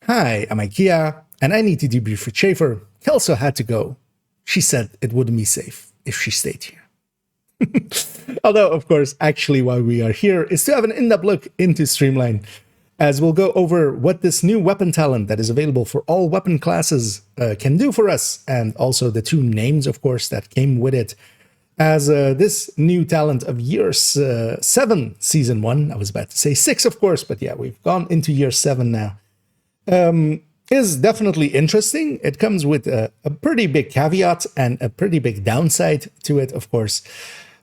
Hi, I'm IKEA, and I need to debrief with Schaefer. He also had to go. She said it wouldn't be safe if she stayed here. Although, of course, actually why we are here is to have an in-depth look into Streamline, as we'll go over what this new weapon talent that is available for all weapon classes can do for us, and also the two names, of course, that came with it. As this new talent of year 7, season 1, I was about to say 6, of course, but yeah, we've gone into year 7 now, is definitely interesting. It comes with a pretty big caveat and a pretty big downside to it, of course.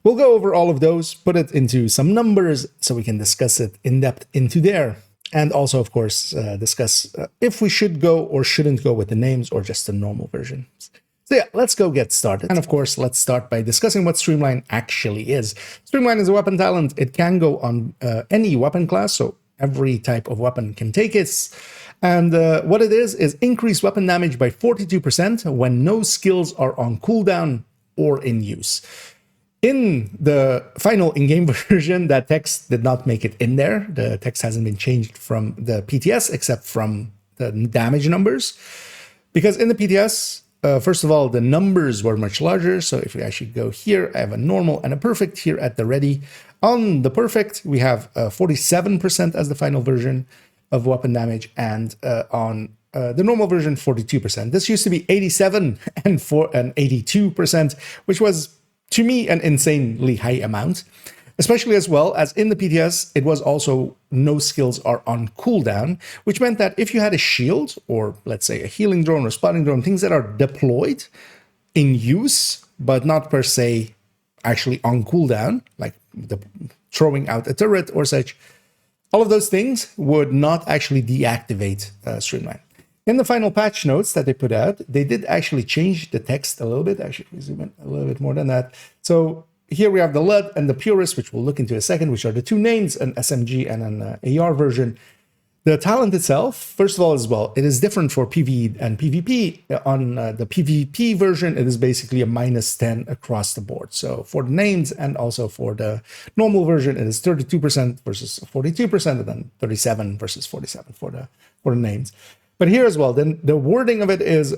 We'll go over all of those, put it into some numbers so we can discuss it in depth into there. And also, of course, discuss if we should go or shouldn't go with the names or just the normal version. So yeah, let's go get started. And of course, let's start by discussing what Streamline actually is. Streamline is a weapon talent. It can go on any weapon class, so every type of weapon can take it. And what it is increased weapon damage by 42% when no skills are on cooldown or in use. In the final in-game version, that text did not make it in there. The text hasn't been changed from the PTS except from the damage numbers. Because in the PTS, first of all, the numbers were much larger. So if we actually go here, I have a normal and a perfect here at the ready. On the perfect, we have 47% as the final version of weapon damage, and on the normal version, 42%. This used to be 87 and 82%, which was, to me, an insanely high amount, especially as well as in the PTS, it was also no skills are on cooldown, which meant that if you had a shield or let's say a healing drone or spotting drone, things that are deployed in use, but not per se actually on cooldown, like throwing out a turret or such, all of those things would not actually deactivate Streamline. In the final patch notes that they put out, they did actually change the text a little bit. Actually, zoom in a little bit more than that. So here we have the LUD and the Purist, which we'll look into in a second, which are the two names, an SMG and an AR version. The talent itself, first of all, as well, it is different for PvE and PvP. On the PvP version, it is basically a -10 across the board. So for the names and also for the normal version, it is 32% versus 42%, and then 37 versus 47 for the names. But here as well, then the wording of it is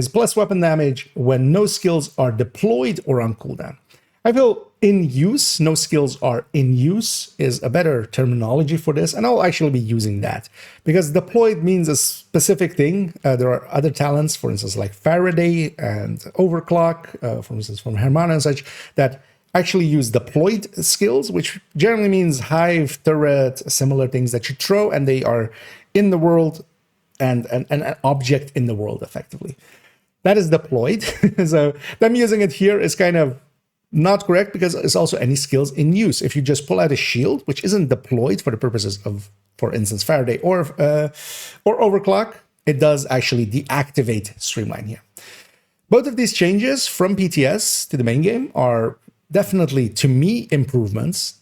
plus weapon damage when no skills are deployed or on cooldown. I feel in use, no skills are in use is a better terminology for this, and I'll actually be using that because deployed means a specific thing. There are other talents, for instance, like Faraday and Overclock, for instance, from Hermana and such, that actually use deployed skills, which generally means hive, turret, similar things that you throw, and they are in the world and an object in the world, effectively. That is deployed. So them using it here is kind of not correct because it's also any skills in use. If you just pull out a shield, which isn't deployed for the purposes of, for instance, Faraday or Overclock, it does actually deactivate Streamline here. Both of these changes from PTS to the main game are definitely, to me, improvements.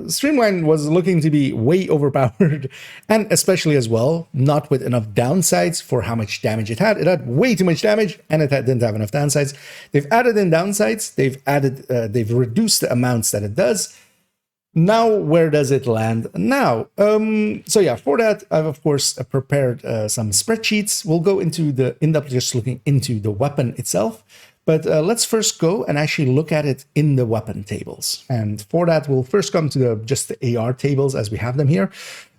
Streamline was looking to be way overpowered, and especially as well, not with enough downsides for how much damage it had. It had way too much damage, and it didn't have enough downsides. They've added in downsides. They've reduced the amounts that it does. Now, where does it land now? So yeah, for that, I've of course prepared some spreadsheets. We'll go into the in-depth, just looking into the weapon itself. But let's first go and actually look at it in the weapon tables. And for that, we'll first come to just the AR tables as we have them here.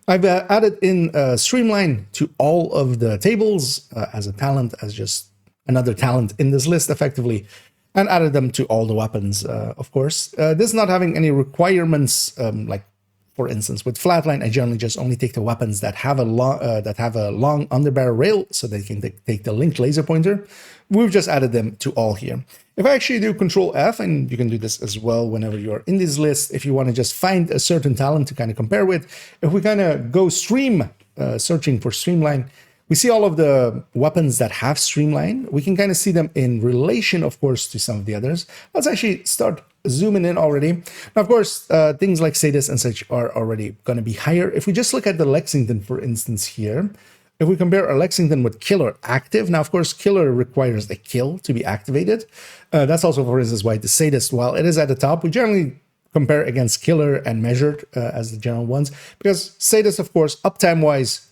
I've added in Streamline to all of the tables as a talent, as just another talent in this list, effectively, and added them to all the weapons, of course. This not having any requirements, like, for instance, with Flatline, I generally just only take the weapons that have a long underbarrel rail, so they can take the linked laser pointer. We've just added them to all here. If I actually do Control F, and you can do this as well whenever you're in this list, if you want to just find a certain talent to kind of compare with, if we kind of go searching for Streamline, we see all of the weapons that have Streamline. We can kind of see them in relation, of course, to some of the others. Let's actually start zooming in already. Now, of course, things like Sadist and such are already going to be higher. If we just look at the Lexington, for instance, here, if we compare a Lexington with Killer active, now, of course, Killer requires a kill to be activated. That's also, for instance, why the Sadist, while it is at the top, we generally compare against Killer and Measured as the general ones, because Sadist, of course, uptime-wise,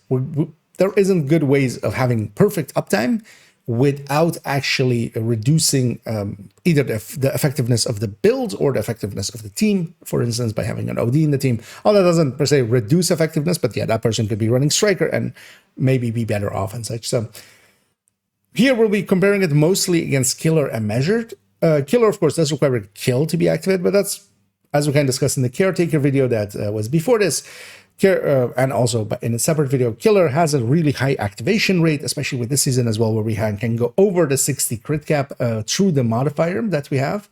there isn't good ways of having perfect uptime without actually reducing either the effectiveness of the build or the effectiveness of the team, for instance, by having an OD in the team. All that doesn't per se reduce effectiveness, but yeah, that person could be running striker and maybe be better off and such. So here we'll be comparing it mostly against killer and measured. Killer, of course, does require a kill to be activated, but that's, as we kind of discussed in the caretaker video that was before this, and also in a separate video, killer has a really high activation rate, especially with this season as well, where we can go over the 60 crit cap through the modifier that we have.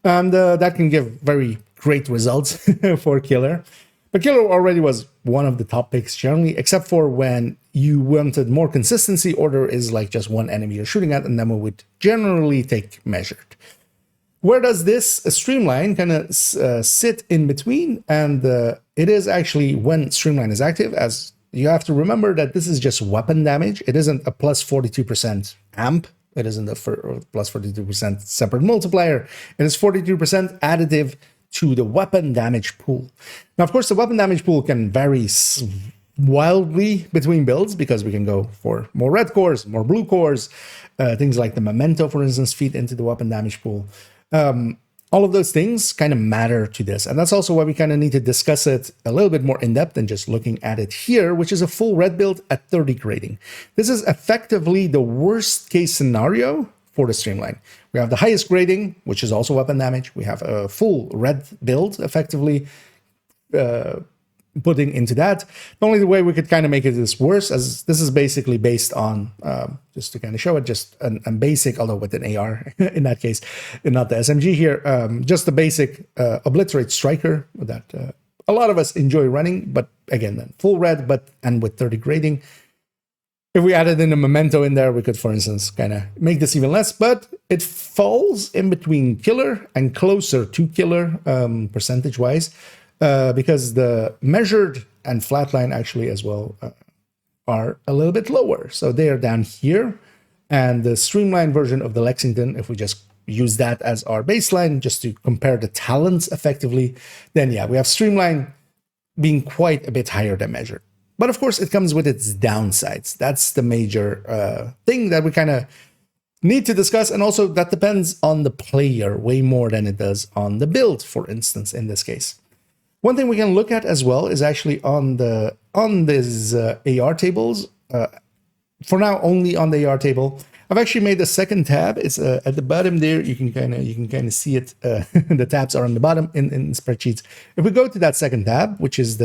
And that can give very great results for killer. But killer already was one of the top picks generally, except for when you wanted more consistency, or there is like just one enemy you're shooting at, and then we would generally take measured. Where does this Streamline kind of sit in between? And it is actually when Streamline is active, as you have to remember that this is just weapon damage. It isn't a plus 42% amp. It isn't a plus 42% separate multiplier. It is 42% additive to the weapon damage pool. Now, of course, the weapon damage pool can vary wildly between builds because we can go for more red cores, more blue cores, things like the memento, for instance, feed into the weapon damage pool. All of those things kind of matter to this. And that's also why we kind of need to discuss it a little bit more in depth than just looking at it here, which is a full red build at 30 grading. This is effectively the worst case scenario for the Streamline. We have the highest grading, which is also weapon damage. We have a full red build effectively putting into that. The only way we could kind of make it is worse, as this is basically based on, just to kind of show it, just a basic, although with an AR in that case, and not the SMG here, just the basic obliterate striker that a lot of us enjoy running, but again, then full red, and with 30 grading. If we added in a memento in there, we could, for instance, kind of make this even less, but it falls in between killer and closer to killer percentage-wise. Because the measured and flatline actually as well are a little bit lower. So they are down here. And the streamlined version of the Lexington, if we just use that as our baseline, just to compare the talents effectively, then yeah, we have streamline being quite a bit higher than measured. But of course, it comes with its downsides. That's the major thing that we kind of need to discuss. And also that depends on the player way more than it does on the build, for instance, in this case. One thing we can look at as well is actually on these AR tables. For now, only on the AR table. I've actually made a second tab. It's at the bottom there. You can kind of see it. The tabs are on the bottom in spreadsheets. If we go to that second tab, which is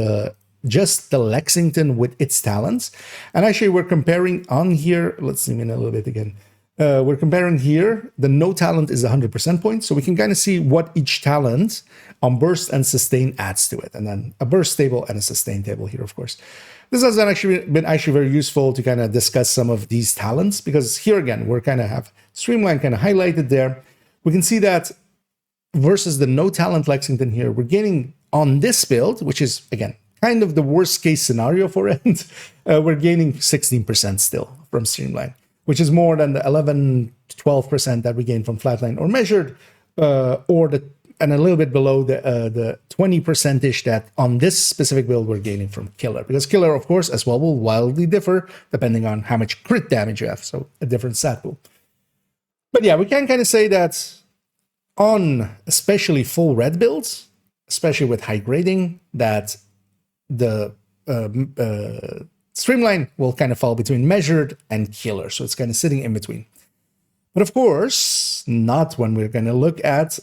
just the Lexington with its talents, and actually we're comparing on here. Let's zoom in a little bit again. We're comparing here. The no talent is 100% point, so we can kind of see what each talent on burst and sustain adds to it, and then a burst table and a sustain table here, of course. This has been actually very useful to kind of discuss some of these talents, because here again we're kind of have Streamline kind of highlighted there. We can see that versus the no talent Lexington here, we're gaining on this build, which is again kind of the worst case scenario for it. We're gaining 16% still from Streamline, which is more than the 11-12% that we gain from flatline or measured, and a little bit below the 20%-ish that on this specific build we're gaining from killer. Because killer, of course, as well will wildly differ depending on how much crit damage you have, so a different stat pool. But yeah, we can kind of say that on especially full red builds, especially with high grading, that the Streamline will kind of fall between measured and killer, so it's kind of sitting in between. But of course, not when we're going to look at,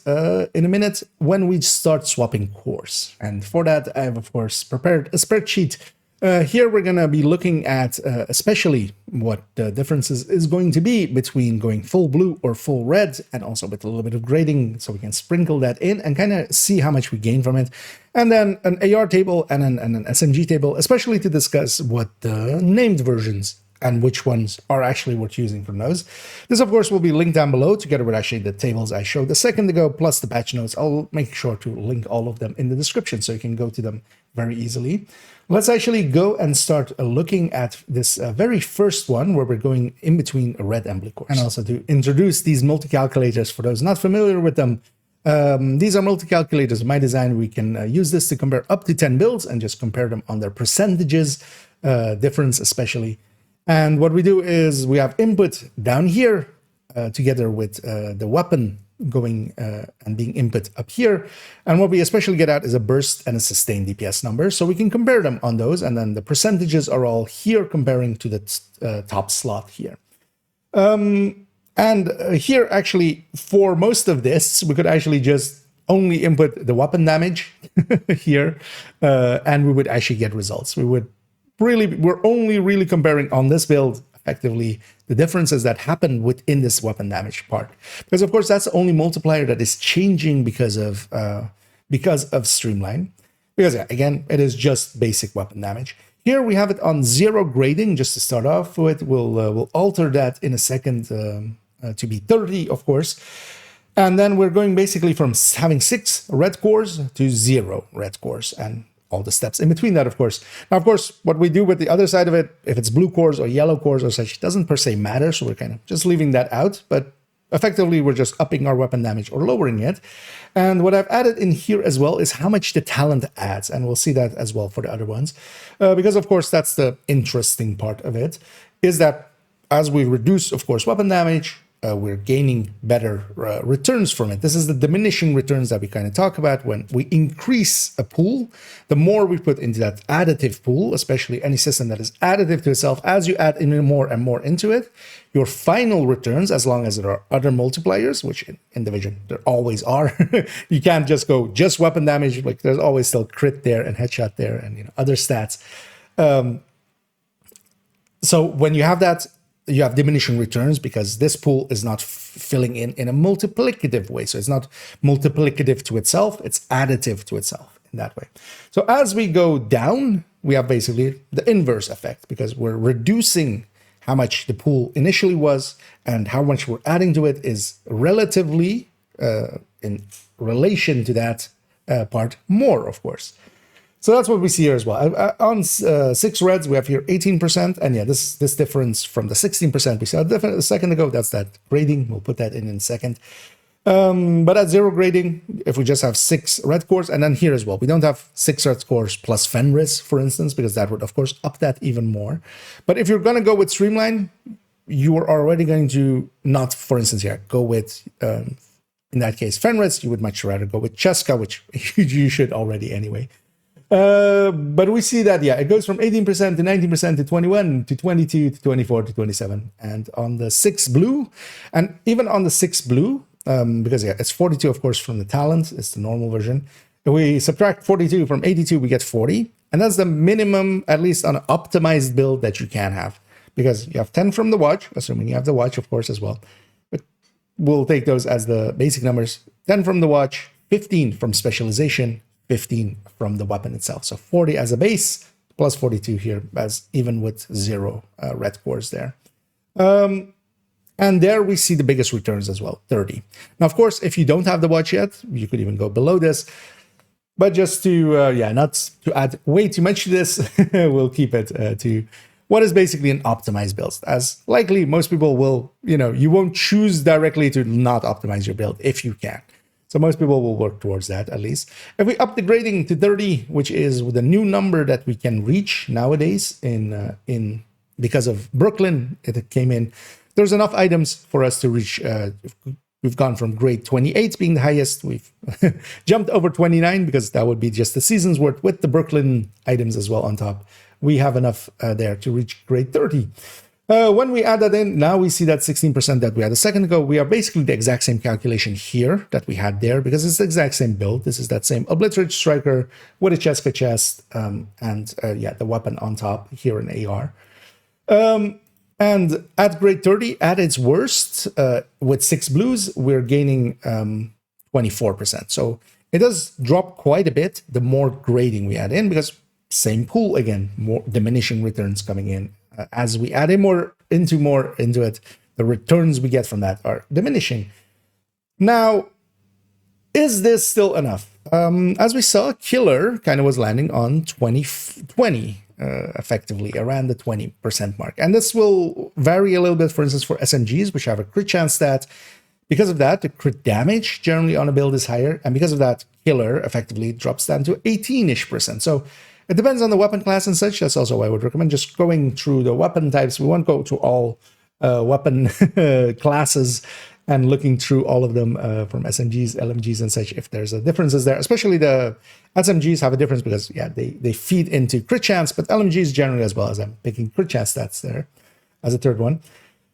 in a minute, when we start swapping cores. And for that, I have, of course, prepared a spreadsheet. Here we're going to be looking at especially what the differences is going to be between going full blue or full red, and also with a little bit of grading, so we can sprinkle that in and kind of see how much we gain from it. And then an AR table and an SMG table, especially to discuss what the named versions and which ones are actually worth using from those. This, of course, will be linked down below, together with actually the tables I showed a second ago, plus the patch notes. I'll make sure to link all of them in the description so you can go to them very easily. Let's actually go and start looking at this very first one, where we're going in between red and blue cores. And also to introduce these multi-calculators for those not familiar with them. These are multi-calculators of my design. We can use this to compare up to 10 builds and just compare them on their percentages. difference especially. And what we do is we have input down here together with the weapon going and being input up here. And what we especially get at is a burst and a sustained DPS number. So we can compare them on those. And then the percentages are all here comparing to the top slot here. And here, actually, for most of this, we could actually just only input the weapon damage here, and we would actually get results. We're only really comparing on this build, effectively, the differences that happen within this weapon damage part. Because, of course, that's the only multiplier that is changing because of Streamline. Because, yeah, again, it is just basic weapon damage. Here we have it on 0 grading, just to start off with. We'll alter that in a second to be 30, of course. And then we're going basically from having 6 red cores to 0 red cores and all the steps in between that, of course. Now, of course, what we do with the other side of it, if it's blue cores or yellow cores or such, it doesn't per se matter. So we're kind of just leaving that out. But effectively, we're just upping our weapon damage or lowering it. And what I've added in here as well is how much the talent adds. And we'll see that as well for the other ones. Because, of course, that's the interesting part of it, is that as we reduce, of course, weapon damage, we're gaining better returns from it. This is the diminishing returns that we kind of talk about. When we increase a pool, the more we put into that additive pool, especially any system that is additive to itself, as you add in more and more into it, your final returns, as long as there are other multipliers, which in Division there always are, you can't just go just weapon damage. Like there's always still crit there and headshot there and other stats. So when you have that, you have diminishing returns because this pool is not filling in a multiplicative way. So it's not multiplicative to itself, it's additive to itself in that way. So as we go down, we have basically the inverse effect because we're reducing how much the pool initially was and how much we're adding to it is relatively in relation to that part more, of course. So that's what we see here as well. On 6 reds, we have here 18%. And yeah, this difference from the 16% we saw a second ago, that's that grading. We'll put that in a second. But at 0 grading, if we just have 6 red cores, and then here as well, we don't have 6 red cores plus Fenris, for instance, because that would, of course, up that even more. But if you're going to go with Streamline, you are already going to not, for instance, here, go with, in that case, Fenris. You would much rather go with Cheska, which you should already anyway. But we see that, yeah, it goes from 18% to 19% to 21 to 22 to 24 to 27. And on the 6 blue, and even on the 6 blue, because yeah, it's 42, of course, from the talent, it's the normal version. If we subtract 42 from 82, we get 40. And that's the minimum, at least on an optimized build that you can have. Because you have 10 from the watch, assuming you have the watch, of course, as well. But we'll take those as the basic numbers. 10 from the watch, 15 from specialization, 15 from the weapon itself. So 40 as a base, plus 42 here, as even with 0 red cores there. And there we see the biggest returns as well, 30. Now, of course, if you don't have the watch yet, you could even go below this. But just to, not to add way too much to this, we'll keep it to what is basically an optimized build. As likely most people will, you won't choose directly to not optimize your build if you can. So most people will work towards that, at least. If we up the grading to 30, which is the new number that we can reach nowadays in because of Brooklyn, it came in. There's enough items for us to reach. We've gone from grade 28 being the highest. We've jumped over 29 because that would be just the season's worth with the Brooklyn items as well on top. We have enough there to reach grade 30. When we add that in, now we see that 16% that we had a second ago. We are basically the exact same calculation here that we had there because it's the exact same build. This is that same Obliterate Striker with a Cheska chest and the weapon on top here in AR. And at grade 30, at its worst, with 6 blues, we're gaining 24%. So it does drop quite a bit the more grading we add in because same pool again, more diminishing returns coming in. As we add in more into it, the returns we get from that are diminishing. Now, is this still enough? As we saw, Killer kind of was landing on 20, effectively around the 20% mark. And this will vary a little bit, for instance, for SMGs, which have a crit chance stat. Because of that, the crit damage generally on a build is higher. And because of that, Killer effectively drops down to 18-ish%. So It depends on the weapon class and such. That's also why I would recommend just going through the weapon types. We won't go to all weapon classes and looking through all of them from SMGs, LMGs, and such, if there's a differences there. Especially the SMGs have a difference because, yeah, they feed into crit chance, but LMGs generally as well, as I'm picking crit chance stats there as a third one.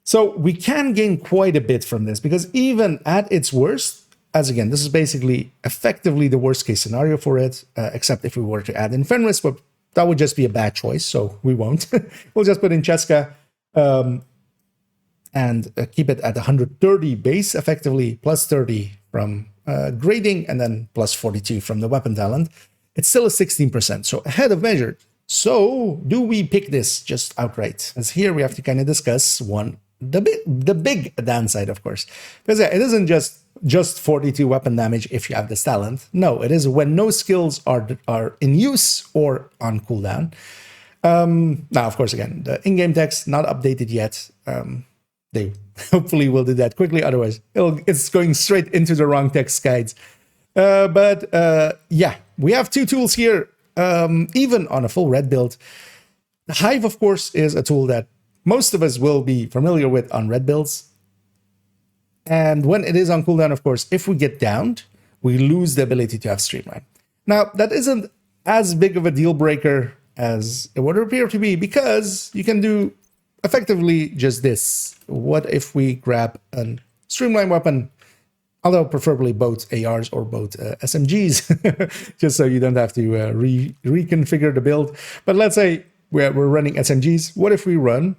So we can gain quite a bit from this, because even at its worst, as again, this is basically effectively the worst case scenario for it, except if we were to add in Fenris, but that would just be a bad choice, so we won't. We'll just put in Cheska and keep it at 130 base, effectively, plus 30 from grading, and then plus 42 from the weapon talent. It's still a 16%, so ahead of measured. So do we pick this just outright? As here we have to kind of discuss the big downside, of course, because yeah, it isn't just 42 weapon damage if you have this talent. No, it is when no skills are in use or on cooldown. Now, of course, again, the in-game text not updated yet. They hopefully will do that quickly. Otherwise, it's going straight into the wrong text guides. Yeah, we have two tools here, even on a full red build. The Hive, of course, is a tool that most of us will be familiar with on red builds. And when it is on cooldown, of course, if we get downed, we lose the ability to have Streamline. Now, that isn't as big of a deal breaker as it would appear to be, because you can do effectively just this. What if we grab a Streamline weapon, although preferably both ARs or both SMGs, just so you don't have to reconfigure the build. But let's say we're running SMGs. What if we run,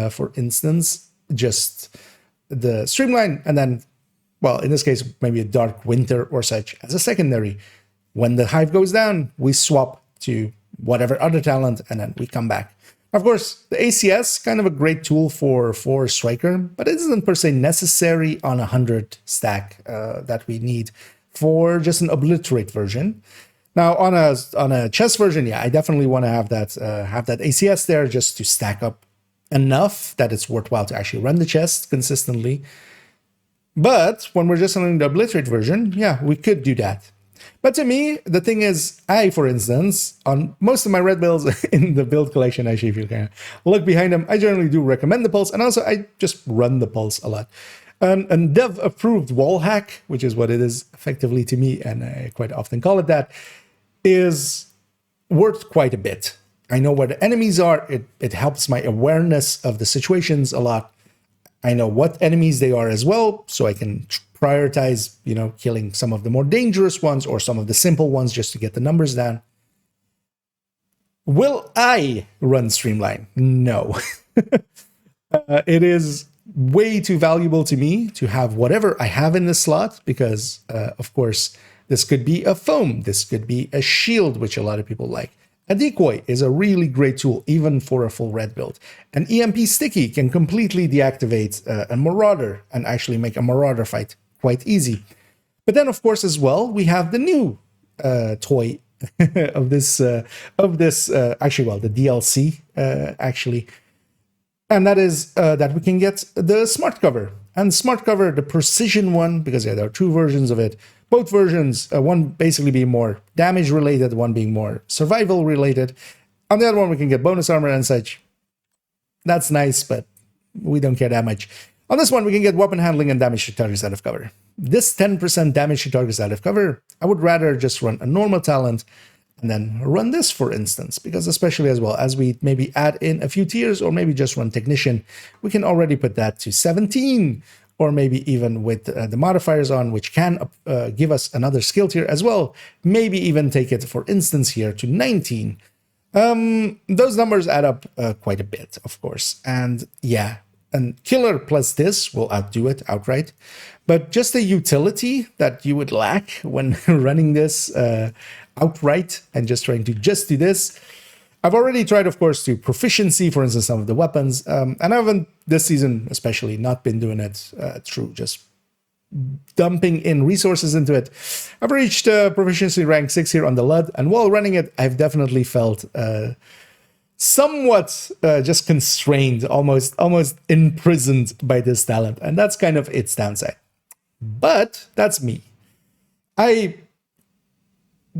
for instance, just the Streamline, and then, well, in this case, maybe a Dark Winter or such as a secondary. When the Hive goes down, we swap to whatever other talent, and then we come back. Of course, the ACS, kind of a great tool for Striker, but it isn't per se necessary on a 100 stack that we need for just an Obliterate version. Now, on a chess version, yeah, I definitely want to have that ACS there just to stack up enough that it's worthwhile to actually run the chest consistently. But when we're just running the Obliterate version, yeah, we could do that. But to me, the thing is, for instance, on most of my red builds in the build collection, actually, if you can look behind them, I generally do recommend the Pulse, and also I just run the Pulse a lot. And dev-approved wall hack, which is what it is effectively to me, and I quite often call it that, is worth quite a bit. I know where the enemies are. It helps my awareness of the situations a lot. I know what enemies they are as well, so I can prioritize, killing some of the more dangerous ones or some of the simple ones just to get the numbers down. Will I run Streamline? No. It is way too valuable to me to have whatever I have in the slot, because, of course, this could be a foam. This could be a shield, which a lot of people like. A decoy is a really great tool, even for a full red build. An EMP sticky can completely deactivate a Marauder and actually make a Marauder fight quite easy. But then, of course, as well, we have the new toy of this, actually, well, the DLC, actually. And that is that we can get the Smart Cover. And Smart Cover, the precision one, because yeah, there are two versions of it. Both versions, one basically being more damage related, one being more survival related. On the other one, we can get bonus armor and such. That's nice, but we don't care that much. On this one, we can get weapon handling and damage to targets out of cover. This 10% damage to targets out of cover, I would rather just run a normal talent and then run this, for instance, because especially as well as we maybe add in a few tiers or maybe just run Technician, we can already put that to 17, or maybe even with the modifiers on, which can give us another skill tier as well. Maybe even take it, for instance, here to 19. Those numbers add up quite a bit, of course. And yeah, and Killer plus this will outdo it outright. But just the utility that you would lack when running this outright and just trying to just do this. I've already tried, of course, to proficiency, for instance, some of the weapons. And I haven't, this season especially, not been doing it through just dumping in resources into it. I've reached proficiency rank 6 here on the LUD, and while running it, I've definitely felt somewhat just constrained, almost imprisoned by this talent. And that's kind of its downside. But that's me.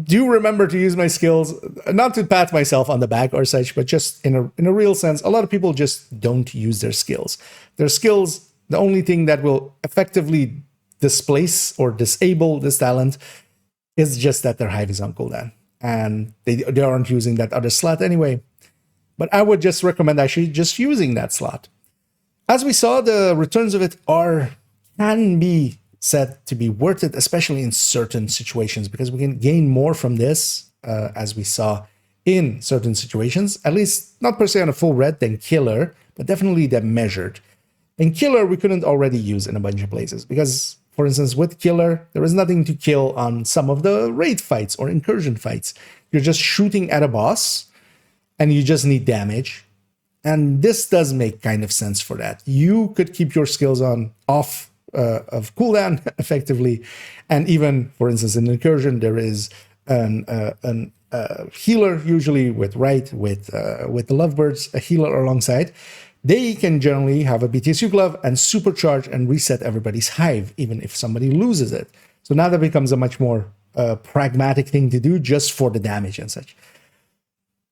do remember to use my skills, not to pat myself on the back or such, but just in a real sense. A lot of people just don't use their skills. Their skills, the only thing that will effectively displace or disable this talent is just that their hive is on cooldown, and they aren't using that other slot anyway. But I would just recommend actually just using that slot. As we saw, the returns of it can be said to be worth it, especially in certain situations, because we can gain more from this, as we saw in certain situations, at least not per se on a full red than killer, but definitely the measured. And killer, we couldn't already use in a bunch of places because, for instance, with killer, there is nothing to kill on some of the raid fights or incursion fights. You're just shooting at a boss and you just need damage. And this does make kind of sense for that. You could keep your skills off of cooldown effectively. And even, for instance, in incursion, there is an healer, usually with the lovebirds, a healer alongside. They can generally have a BTSU glove and supercharge and reset everybody's hive, even if somebody loses it. So now that becomes a much more pragmatic thing to do just for the damage and such.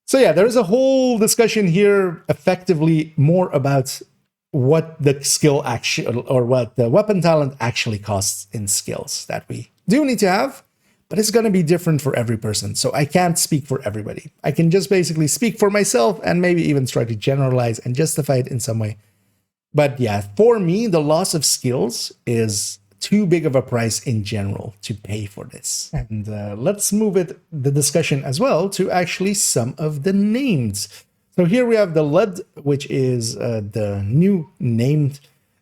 So yeah, there is a whole discussion here, effectively more about what the skill actually, or what the weapon talent actually costs in skills that we do need to have, but it's going to be different for every person. So I can't speak for everybody. I can just basically speak for myself and maybe even try to generalize and justify it in some way. But yeah, for me, the loss of skills is too big of a price in general to pay for this. And let's move the discussion as well to actually some of the names. So here we have the LUD, which is the new named.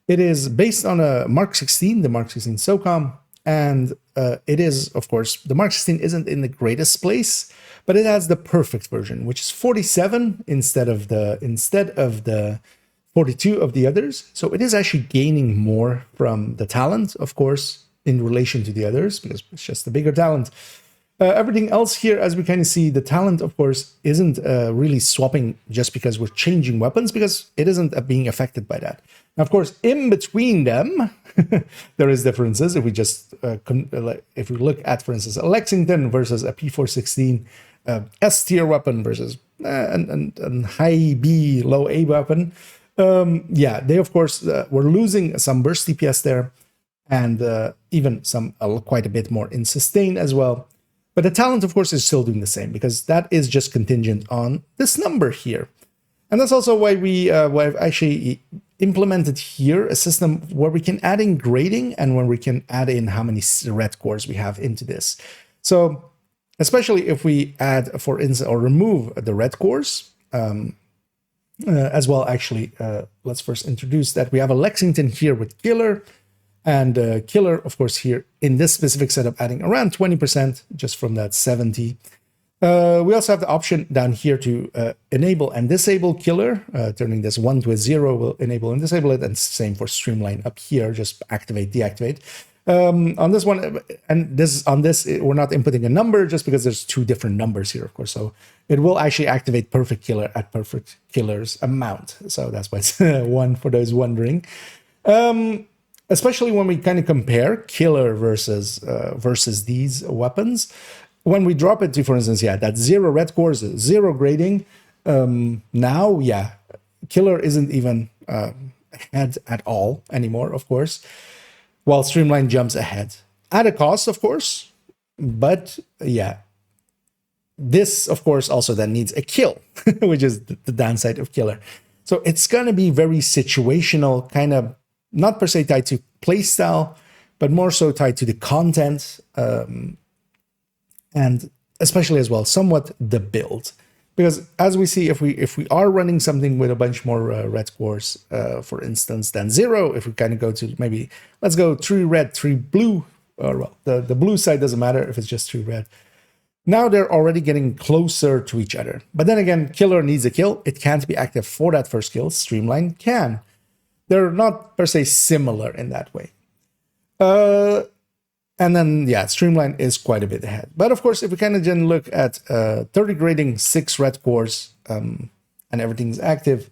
It is based on a Mark 16, the Mark 16 SOCOM. And it is, of course, the Mark 16 isn't in the greatest place, but it has the perfect version, which is 47 instead of the 42 of the others. So it is actually gaining more from the talent, of course, in relation to the others, because it's just the bigger talent. Everything else here, as we kind of see, the talent, of course, isn't really swapping just because we're changing weapons, because it isn't being affected by that. Now, of course, in between them, there is differences. If we just, if we look at, for instance, a Lexington versus a P416 S tier weapon versus a high B, low A weapon, yeah, they, of course, were losing some burst DPS there, and even some quite a bit more in sustain as well. But the talent, of course, is still doing the same, because that is just contingent on this number here. And that's also why I've actually implemented here a system where we can add in grading and when we can add in how many red cores we have into this. So especially if we add, for instance, or remove the red cores, as well, actually, let's first introduce that we have a Lexington here with killer. And killer, of course, here in this specific setup, adding around 20% just from that 70. We also have the option down here to enable and disable killer. Turning this 1 to a 0 will enable and disable it. And same for Streamline up here, just activate, deactivate. On this one, and on this, we're not inputting a number just because there's two different numbers here, of course. So it will actually activate perfect killer at perfect killer's amount. So that's why it's 1 for those wondering. Especially when we kind of compare killer versus these weapons. When we drop it to, for instance, yeah, that 0 red cores, 0 grading, now, yeah, killer isn't even ahead at all anymore, of course, while Streamline jumps ahead. At a cost, of course, but yeah. This, of course, also then needs a kill, which is the downside of killer. So it's going to be very situational, kind of, not per se tied to playstyle, but more so tied to the content, and especially as well, somewhat the build. Because as we see, if we are running something with a bunch more red cores, for instance, than 0, if we kind of go to maybe, let's go 3 red, 3 blue, or well, the blue side doesn't matter if it's just 3 red. Now they're already getting closer to each other. But then again, killer needs a kill. It can't be active for that first kill. Streamline can. They're not per se similar in that way. And then, yeah, Streamline is quite a bit ahead. But of course, if we kind of then look at 30 grading, 6 red cores, and everything's active,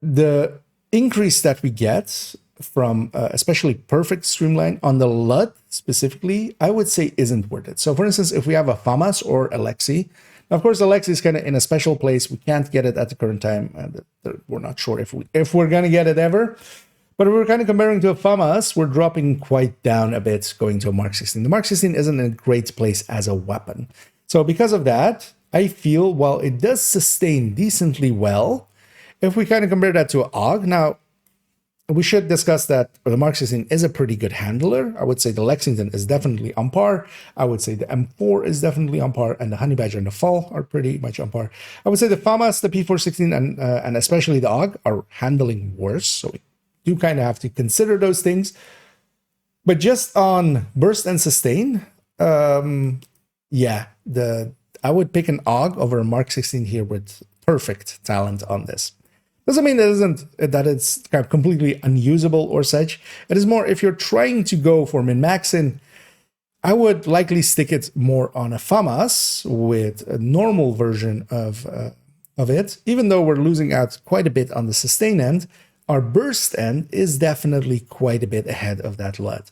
the increase that we get from especially perfect streamline on the LUT specifically, I would say isn't worth it. So for instance, if we have a FAMAS or Alexi, of course, Alexi is kind of in a special place. We can't get it at the current time. We're not sure if we're going to get it ever. But if we're kind of comparing to a FAMAS, we're dropping quite down a bit going to a Mark 16. The Mark 16 isn't in a great place as a weapon. So because of that, I feel while it does sustain decently well, if we kind of compare that to an AUG, now we should discuss that the Mark 16 is a pretty good handler. I would say the Lexington is definitely on par. I would say the M4 is definitely on par, and the Honey Badger and the Fall are pretty much on par. I would say the FAMAS, the P416, and especially the AUG are handling worse. So we do kind of have to consider those things. But just on burst and sustain, yeah, I would pick an AUG over a Mark 16 here with perfect talent on this. Doesn't mean that it's kind of completely unusable or such. It is more if you're trying to go for min-maxing, I would likely stick it more on a FAMAS with a normal version of it. Even though we're losing out quite a bit on the sustain end, our burst end is definitely quite a bit ahead of that LUT.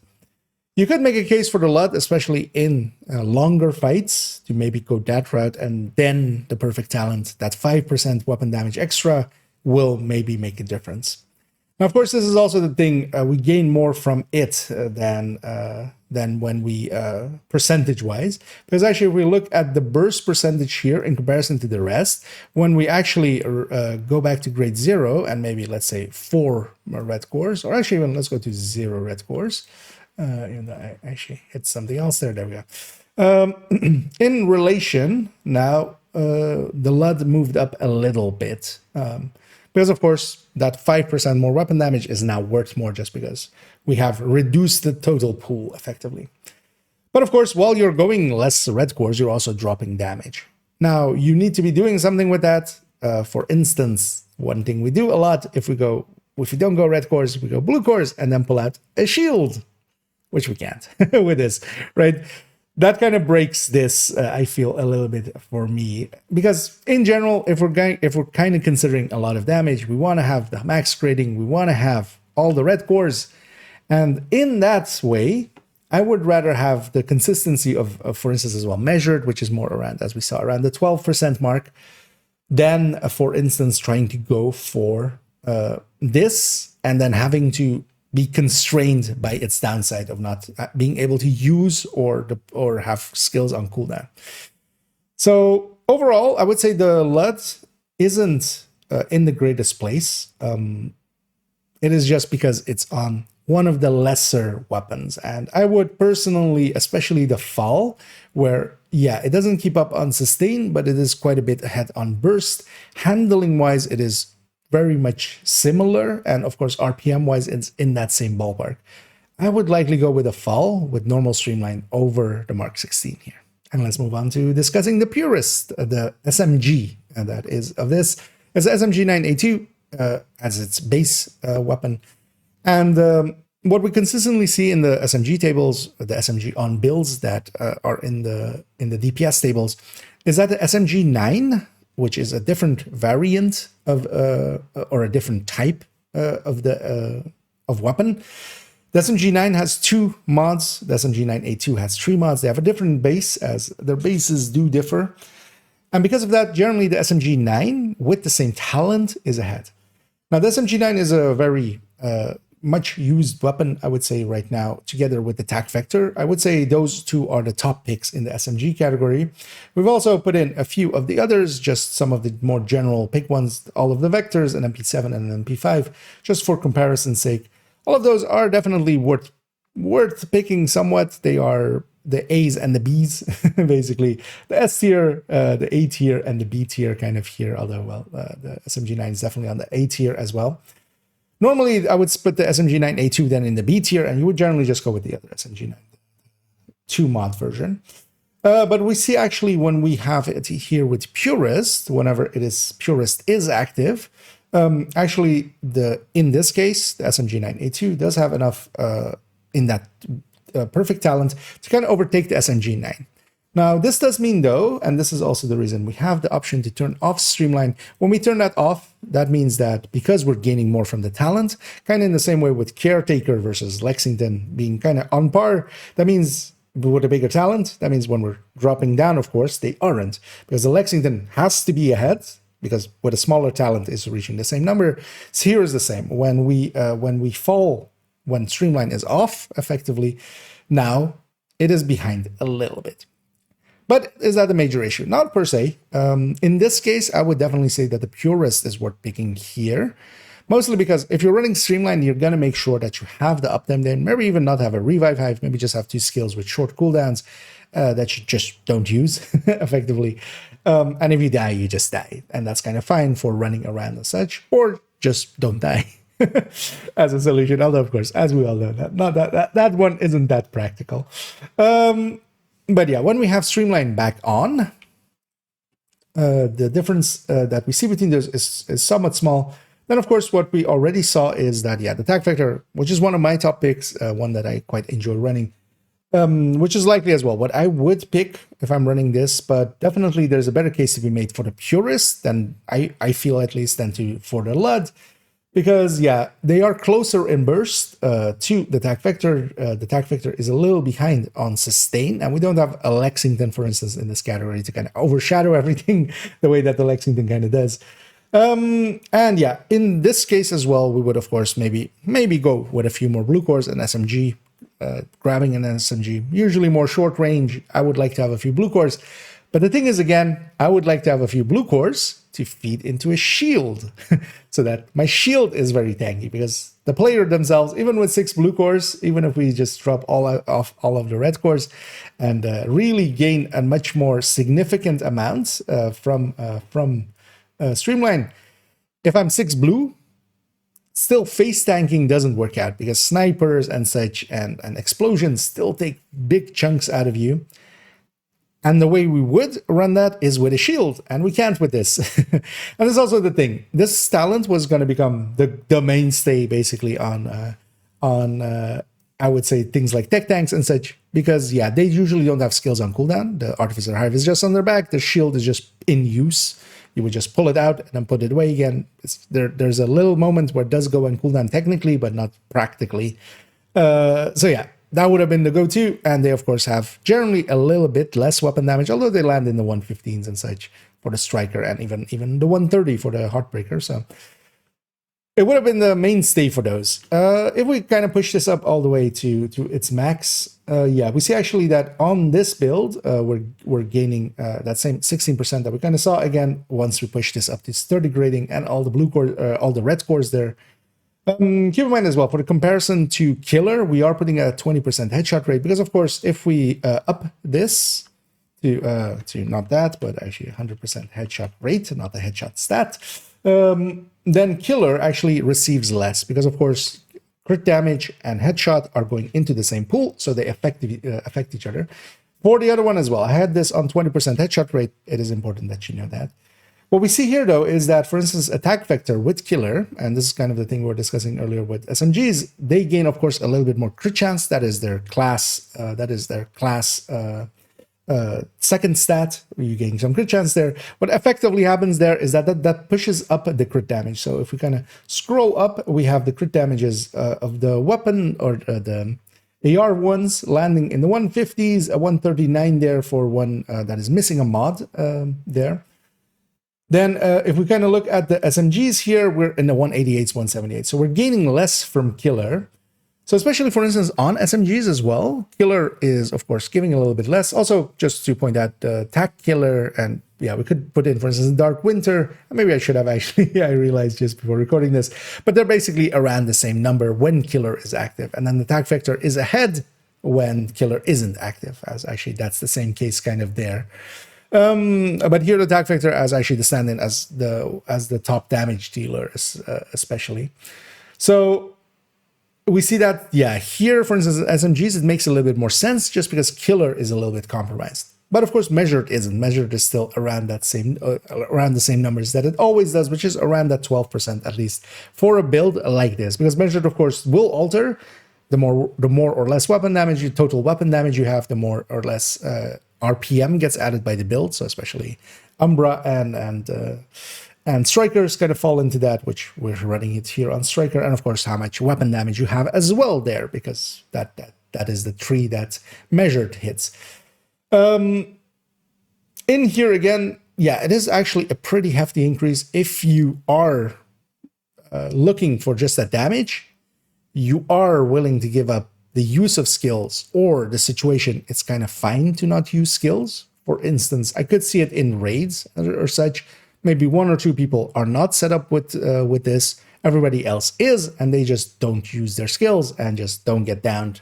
You could make a case for the LUT, especially in longer fights, to maybe go that route, and then the perfect talent, that 5% weapon damage extra, will maybe make a difference. Now, of course, this is also the thing, we gain more from it than when we, percentage-wise. Because actually, if we look at the burst percentage here in comparison to the rest, when we actually go back to grade 0 and maybe, let's say, 4 red cores, or actually even let's go to 0 red cores. Even though I actually hit something else there. There we go. In relation, now, the LUT moved up a little bit. Because, of course, that 5% more weapon damage is now worth more just because we have reduced the total pool effectively. But, of course, while you're going less red cores, you're also dropping damage. Now, you need to be doing something with that. For instance, one thing we do a lot, if we don't go red cores, we go blue cores and then pull out a shield, which we can't with this, right? That kind of breaks this, I feel, a little bit for me, because in general, if we're kind of considering a lot of damage, we want to have the max grading, we want to have all the red cores, and in that way, I would rather have the consistency of for instance, as well measured, which is more around, as we saw, around the 12% mark, than, for instance, trying to go for this and then having to be constrained by its downside of not being able to use or have skills on cooldown. So overall, I would say the LUT isn't in the greatest place. It is just because it's on one of the lesser weapons. And I would personally, especially the Fall, where, yeah, it doesn't keep up on sustain, but it is quite a bit ahead on burst. Handling-wise, it is very much similar, and of course RPM wise it's in that same ballpark. I would likely go with a Fall with normal streamline over the Mark 16 here. And let's move on to discussing the Purist, the SMG that is of this. It's the SMG 9A2 as its base weapon. And what we consistently see in the SMG tables, the SMG on builds that are in the DPS tables, is that the SMG 9, which is a different variant of or a different type of weapon. The SMG 9 has 2 mods. The SMG 9A2 has 3 mods. They have a different base, as their bases do differ. And because of that, generally the SMG 9 with the same talent is ahead. Now, the SMG 9 is a very much used weapon, I would say, right now, together with the TAC Vector. I would say those two are the top picks in the SMG category. We've also put in a few of the others, just some of the more general pick ones, all of the Vectors, an MP7 and an MP5, just for comparison's sake. All of those are definitely worth picking somewhat. They are the A's and the B's, basically. The S tier, the A tier, and the B tier kind of here, although, well, the SMG 9 is definitely on the A tier as well. Normally, I would split the SMG 9A2 then in the B tier, and you would generally just go with the other SMG 9, 2 mod version. But we see actually when we have it here with Purist, whenever Purist is active, actually in this case, the SMG 9A2 does have enough in that perfect talent to kind of overtake the SMG 9. Now, this does mean though, and this is also the reason we have the option to turn off Streamline. When we turn that off, that means that because we're gaining more from the talent, kind of in the same way with Caretaker versus Lexington being kind of on par, that means with a bigger talent, that means when we're dropping down, of course, they aren't, because the Lexington has to be ahead, because with a smaller talent is reaching the same number. So here is the same. When we fall, when Streamline is off, effectively, now it is behind a little bit. But is that a major issue? Not per se. In this case, I would definitely say that the Purist is worth picking here. Mostly because if you're running Streamline, you're going to make sure that you have the uptime there. Maybe even not have a Revive Hive. Maybe just have 2 skills with short cooldowns that you just don't use, effectively. And if you die, you just die. And that's kind of fine for running around and such. Or just don't die as a solution. Although, of course, as we all know, that one isn't that practical. But yeah, when we have Streamline back on, the difference that we see between those is somewhat small. Then, of course, what we already saw is that, yeah, the attack vector, which is one of my top picks, one that I quite enjoy running, which is likely as well what I would pick if I'm running this, but definitely there's a better case to be made for the Purist than I feel, at least, than for the Lud. Because, yeah, they are closer in burst to the attack vector. The attack vector is a little behind on sustain, and we don't have a Lexington, for instance, in this category to kind of overshadow everything the way that the Lexington kind of does. And yeah, in this case as well, we would, of course, maybe go with a few more blue cores and SMG, grabbing an SMG, usually more short range. I would like to have a few blue cores. But the thing is, again, I would like to have a few blue cores to feed into a shield so that my shield is very tanky, because the player themselves, even with 6 blue cores, even if we just drop all of the red cores and really gain a much more significant amount from Streamline, if I'm 6 blue, still face tanking doesn't work out, because snipers and such and explosions still take big chunks out of you. And the way we would run that is with a shield, and we can't with this. And there's also the thing, this talent was going to become the mainstay basically on I would say things like tech tanks and such, because yeah, they usually don't have skills on cooldown. The Artificer Hive is just on their back, the shield is just in use. You would just pull it out and then put it away again. There's a little moment where it does go on cooldown technically, but not practically. So yeah, that would have been the go-to, and they of course have generally a little bit less weapon damage, although they land in the 115s and such for the Striker, and even the 130 for the Heartbreaker. So it would have been the mainstay for those. If we kind of push this up all the way to its max, yeah, we see actually that on this build, we're gaining that same 16% that we kind of saw again once we push this up to 30 grading and all the blue core, all the red cores there. Keep in mind as well, for the comparison to Killer, we are putting a 20% headshot rate, because of course, if we up this to not that, but actually 100% headshot rate, not the headshot stat, then Killer actually receives less, because of course, crit damage and headshot are going into the same pool, so they affect each other. For the other one as well, I had this on 20% headshot rate. It is important that you know that. What we see here, though, is that, for instance, attack vector with Killer, and this is kind of the thing we were discussing earlier with SMGs, they gain, of course, a little bit more crit chance. That is their class. Second stat. You gain some crit chance there. What effectively happens there is that pushes up the crit damage. So if we kind of scroll up, we have the crit damages of the weapon or the AR ones landing in the 150s, a 139 there for one that is missing a mod there. Then if we kind of look at the SMGs here, we're in the 188s, 178. So we're gaining less from Killer. So especially, for instance, on SMGs as well, Killer is, of course, giving a little bit less. Also, just to point out, Tac Killer, and yeah, we could put in, for instance, Dark Winter. Maybe I should have actually, I realized just before recording this. But they're basically around the same number when Killer is active. And then the Tac Vector is ahead when Killer isn't active, as actually that's the same case kind of there. But here the attack vector as actually the stand-in as the top damage dealer, especially. So we see that, yeah, here, for instance, SMGs, it makes a little bit more sense just because Killer is a little bit compromised. But of course, Measured isn't. Measured is still around that same, around the same numbers that it always does, which is around that 12% at least for a build like this. Because Measured, of course, will alter. The more or less weapon damage, total weapon damage you have, the more or less RPM gets added by the build, so especially Umbra and Strikers kind of fall into that, which we're running it here on Striker, and of course how much weapon damage you have as well there, because that is the tree that measured hits. In here again, yeah, it is actually a pretty hefty increase. If you are looking for just that damage, you are willing to give up the use of skills or the situation, it's kind of fine to not use skills. For instance, I could see it in raids or such. Maybe 1 or 2 people are not set up with this. Everybody else is, and they just don't use their skills and just don't get downed.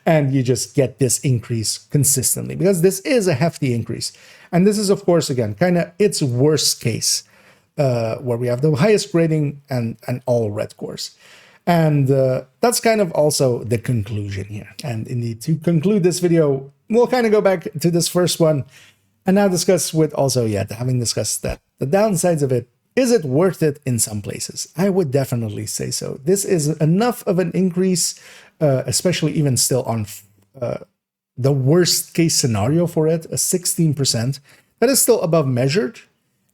And you just get this increase consistently, because this is a hefty increase. And this is, of course, again, kind of its worst case, where we have the highest grading and all red cores. And that's kind of also the conclusion here. And indeed, to conclude this video, we'll kind of go back to this first one and now discuss with also, having discussed that, the downsides of it. Is it worth it in some places? I would definitely say so. This is enough of an increase, especially even still on the worst case scenario for it, a 16%. That is still above measured.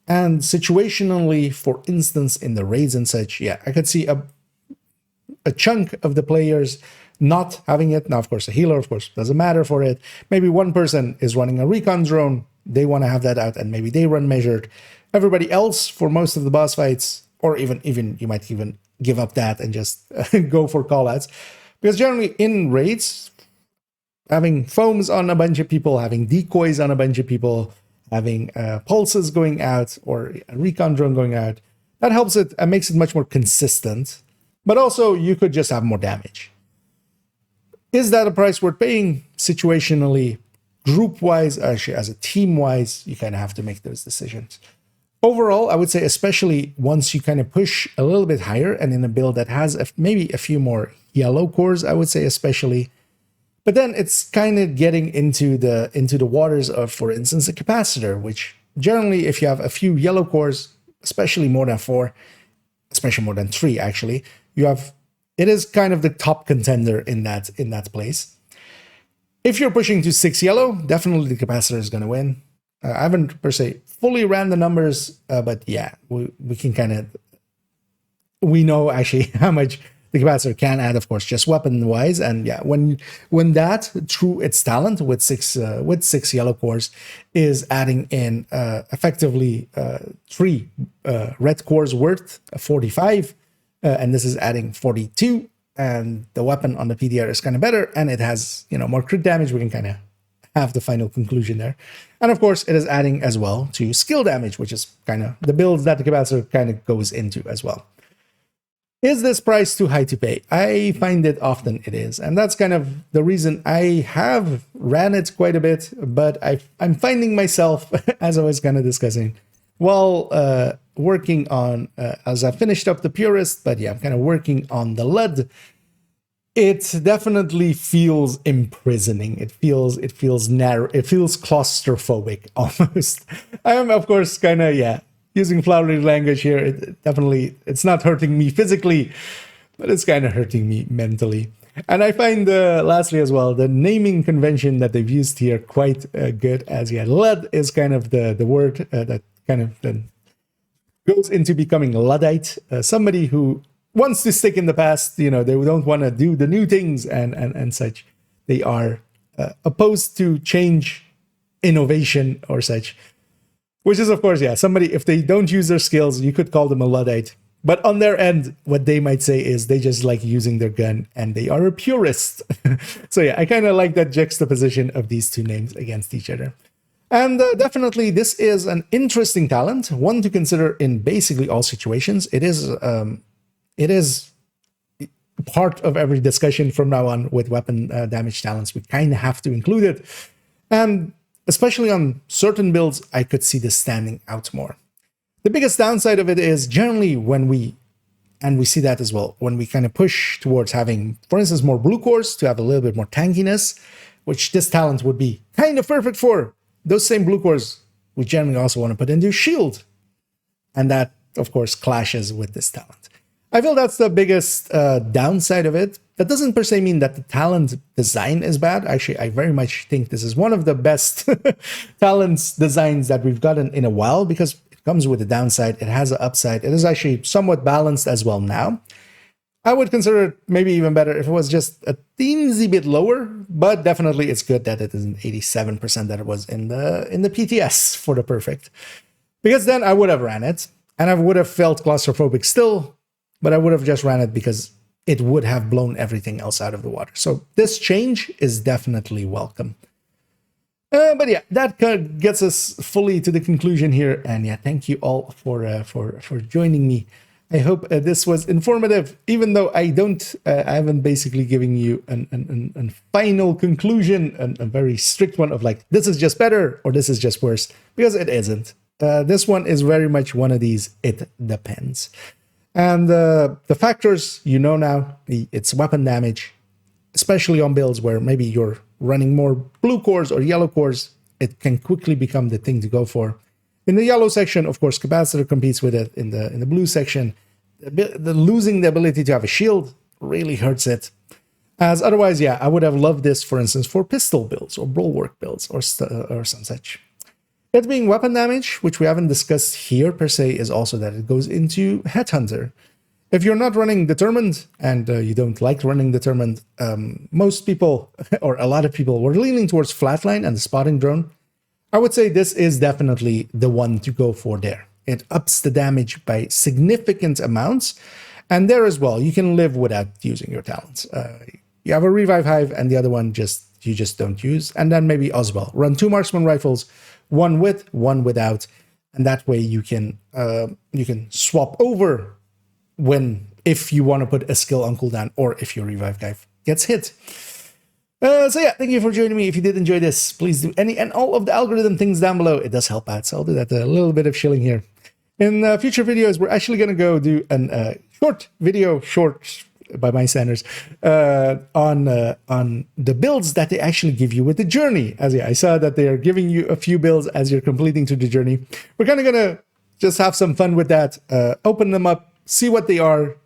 And situationally, for instance, in the raids and such, I could see a chunk of the players not having it. Now, of course, a healer, of course, doesn't matter for it. Maybe one person is running a recon drone. They want to have that out, and maybe they run measured. Everybody else, for most of the boss fights, or even you might even give up that and just go for callouts. Because generally in raids, having foams on a bunch of people, having decoys on a bunch of people, having pulses going out or a recon drone going out, that helps it and makes it much more consistent. But also, you could just have more damage. Is that a price worth paying? Situationally, group-wise, actually as a team-wise, you kind of have to make those decisions. Overall, I would say, especially once you kind of push a little bit higher and in a build that has maybe a few more yellow cores, I would say especially. But then it's kind of getting into the waters of, for instance, a capacitor, which generally, if you have a few yellow cores, especially more than 4, especially more than 3, actually, it is kind of the top contender in that place. If you're pushing to 6 yellow, definitely the capacitor is going to win. I haven't per se fully ran the numbers, but we can kind of, we know actually how much the capacitor can add, of course, just weapon wise. And when that, through its talent with six yellow cores, is adding in effectively 3 red cores worth 45. And this is adding 42, and the weapon on the PDR is kind of better, and it has, more crit damage. We can kind of have the final conclusion there. And of course, it is adding as well to skill damage, which is kind of the builds that the capacitor kind of goes into as well. Is this price too high to pay? I find it often it is. And that's kind of the reason I have ran it quite a bit, but I'm finding myself, as I was kind of discussing, while working on, as I finished up the Purist, but I'm kind of working on the LUD, it definitely feels imprisoning. It feels narrow. It feels claustrophobic almost. I am, of course, kind of, using flowery language here. It's not hurting me physically, but it's kind of hurting me mentally. And I find, lastly as well, the naming convention that they've used here quite good, as LUD is kind of the word that kind of then goes into becoming Luddite, somebody who wants to stick in the past. They don't want to do the new things and such. They are opposed to change, innovation, or such. Which is, of course, somebody, if they don't use their skills, you could call them a Luddite. But on their end, what they might say is they just like using their gun and they are a purist. So I kind of like that juxtaposition of these two names against each other. And definitely, this is an interesting talent, one to consider in basically all situations. It is part of every discussion from now on with weapon damage talents. We kind of have to include it. And especially on certain builds, I could see this standing out more. The biggest downside of it is generally when we see that as well, when we kind of push towards having, for instance, more blue cores to have a little bit more tankiness, which this talent would be kind of perfect for. Those same blue cores we generally also want to put into shield. And that, of course, clashes with this talent. I feel that's the biggest downside of it. That doesn't per se mean that the talent design is bad. Actually, I very much think this is one of the best talents designs that we've gotten in a while, because it comes with a downside. It has an upside. It is actually somewhat balanced as well now. I would consider it maybe even better if it was just a teensy bit lower, but definitely it's good that it isn't 87% that it was in the PTS for the perfect. Because then I would have ran it, and I would have felt claustrophobic still, but I would have just ran it because it would have blown everything else out of the water. So this change is definitely welcome. But yeah, that gets us fully to the conclusion here. And yeah, thank you all for joining me. I hope this was informative, even though I haven't basically given you a final conclusion, a very strict one of like, this is just better or this is just worse, because it isn't. This one is very much one of these, it depends. And the factors, you know now, it's weapon damage, especially on builds where maybe you're running more blue cores or yellow cores, it can quickly become the thing to go for. In the yellow section, of course, capacitor competes with it. In the blue section, the losing the ability to have a shield really hurts it. As otherwise, yeah, I would have loved this, for instance, for pistol builds or bulwark builds or some such. It being weapon damage, which we haven't discussed here per se, is also that it goes into Headhunter. If you're not running Determined and you don't like running Determined, most people, or a lot of people, were leaning towards Flatline and the spotting drone. I would say this is definitely the one to go for there. It ups the damage by significant amounts. And there as well, you can live without using your talents. You have a Revive Hive and the other one you just don't use. And then maybe as well, run 2 marksman rifles, one with, one without. And that way you can swap over if you want to put a skill on cooldown or if your Revive Hive gets hit. So yeah, thank you for joining me. If you did enjoy this, please do any and all of the algorithm things down below. It does help out, so I'll do that, a little bit of shilling here. In future videos, we're actually going to go do a short by my standards, on the builds that they actually give you with the journey. As yeah, I saw that they are giving you a few builds as you're completing through the journey. We're kind of going to just have some fun with that, open them up, see what they are,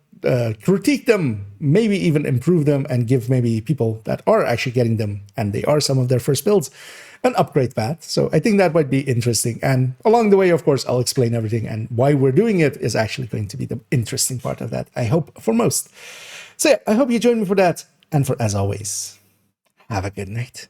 critique them, maybe even improve them, and give maybe people that are actually getting them, and they are some of their first builds, an upgrade path. So I think that might be interesting. And along the way, of course, I'll explain everything, and why we're doing it is actually going to be the interesting part of that, I hope, for most. So yeah, I hope you join me for that. And for, as always, have a good night.